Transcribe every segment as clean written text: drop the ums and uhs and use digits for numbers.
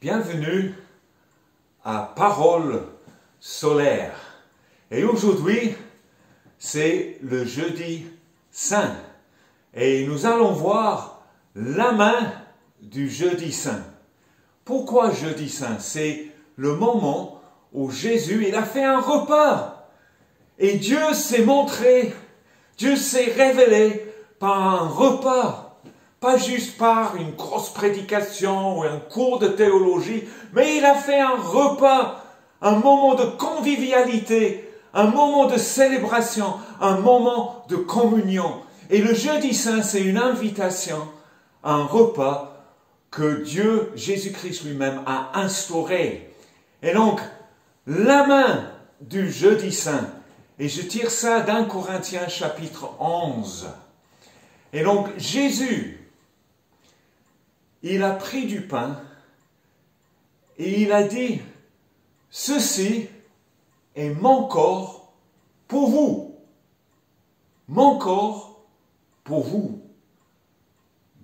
Bienvenue à Parole solaire. Et aujourd'hui, c'est le jeudi saint. Et nous allons voir la main du jeudi saint. Pourquoi jeudi saint? C'est le moment où Jésus il a fait un repas. Et Dieu s'est montré, Dieu s'est révélé par un repas. Pas juste par une grosse prédication ou un cours de théologie, mais il a fait un repas, un moment de convivialité, un moment de célébration, un moment de communion. Et le jeudi saint, c'est une invitation à un repas que Dieu, Jésus-Christ lui-même, a instauré. Et donc, la main du jeudi saint, et je tire ça d'1 Corinthiens chapitre 11. Et donc, Jésus, il a pris du pain et il a dit, « Ceci est mon corps pour vous. Mon corps pour vous. »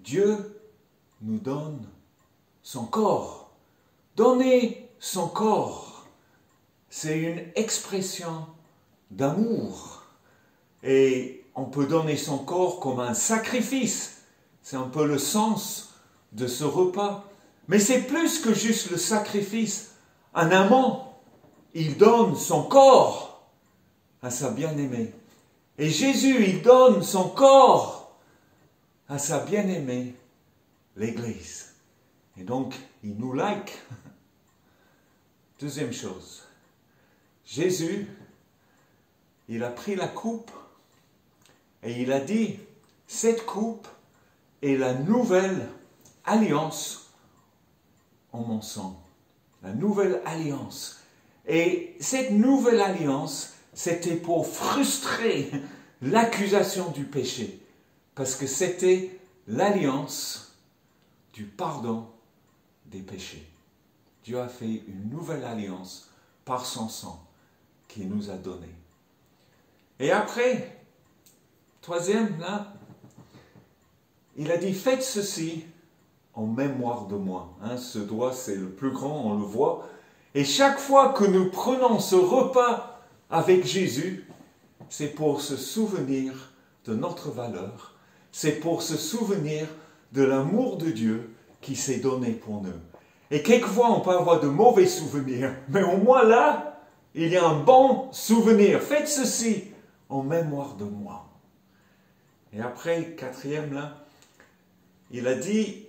Dieu nous donne son corps. Donner son corps, c'est une expression d'amour. Et on peut donner son corps comme un sacrifice. C'est un peu le sens de ce repas. Mais c'est plus que juste le sacrifice. Un amant, il donne son corps à sa bien-aimée. Et Jésus, il donne son corps à sa bien-aimée, l'Église. Et donc, il nous like. Deuxième chose, Jésus, il a pris la coupe et il a dit, cette coupe est la nouvelle alliance en mon sang. La nouvelle alliance. Et cette nouvelle alliance, c'était pour frustrer l'accusation du péché. Parce que c'était l'alliance du pardon des péchés. Dieu a fait une nouvelle alliance par son sang qu'il nous a donné. Et après, troisième, là, il a dit, faites ceci en mémoire de moi. Ce doigt, c'est le plus grand, on le voit. Et chaque fois que nous prenons ce repas avec Jésus, c'est pour se souvenir de notre valeur. C'est pour se souvenir de l'amour de Dieu qui s'est donné pour nous. Et quelquefois, on peut avoir de mauvais souvenirs. Mais au moins là, il y a un bon souvenir. Faites ceci en mémoire de moi. Et après, quatrième là, il a dit,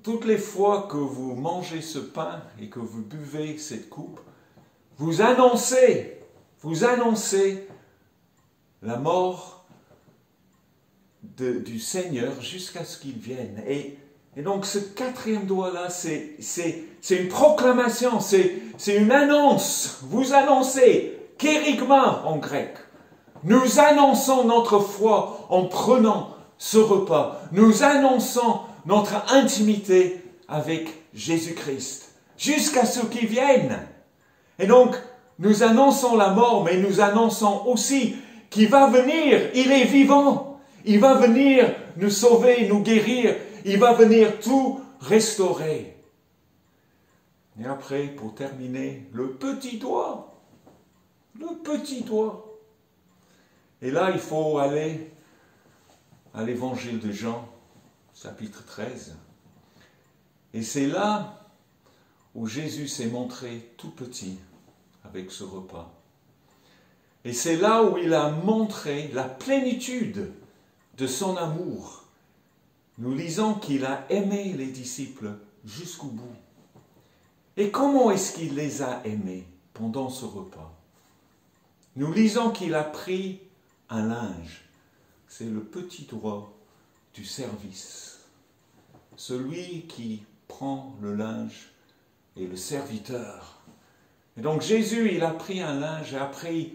toutes les fois que vous mangez ce pain et que vous buvez cette coupe, vous annoncez la mort du Seigneur jusqu'à ce qu'il vienne. Et donc ce quatrième doigt-là, c'est une proclamation, c'est une annonce. Vous annoncez, kérigma en grec. Nous annonçons notre foi en prenant ce repas. Nous annonçons notre intimité avec Jésus-Christ, jusqu'à ce qu'il vienne. Et donc, nous annonçons la mort, mais nous annonçons aussi qu'il va venir, il est vivant. Il va venir nous sauver, nous guérir. Il va venir tout restaurer. Et après, pour terminer, le petit doigt. Le petit doigt. Et là, il faut aller à l'évangile de Jean, chapitre 13. Et c'est là où Jésus s'est montré tout petit avec ce repas. Et c'est là où il a montré la plénitude de son amour. Nous lisons qu'il a aimé les disciples jusqu'au bout. Et comment est-ce qu'il les a aimés pendant ce repas? Nous lisons qu'il a pris un linge. C'est le petit doigt du service. Celui qui prend le linge est le serviteur. Et donc Jésus, il a pris un linge et après,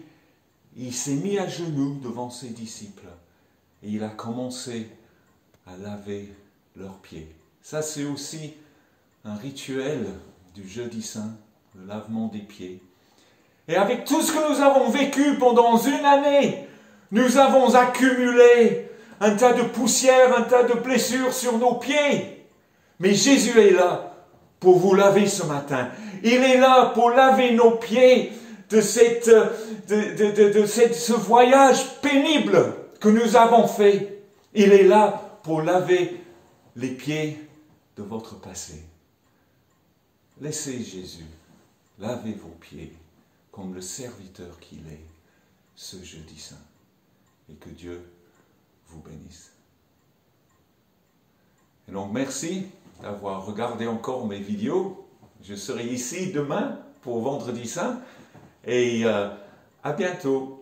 il s'est mis à genoux devant ses disciples. Et il a commencé à laver leurs pieds. Ça, c'est aussi un rituel du jeudi saint, le lavement des pieds. Et avec tout ce que nous avons vécu pendant une année, nous avons accumulé un tas de poussière, un tas de blessures sur nos pieds. Mais Jésus est là pour vous laver ce matin. Il est là pour laver nos pieds de ce voyage pénible que nous avons fait. Il est là pour laver les pieds de votre passé. Laissez Jésus laver vos pieds comme le serviteur qu'il est ce jeudi saint. Et que Dieu vous bénisse. Et donc merci d'avoir regardé encore mes vidéos. Je serai ici demain pour Vendredi Saint. Et à bientôt.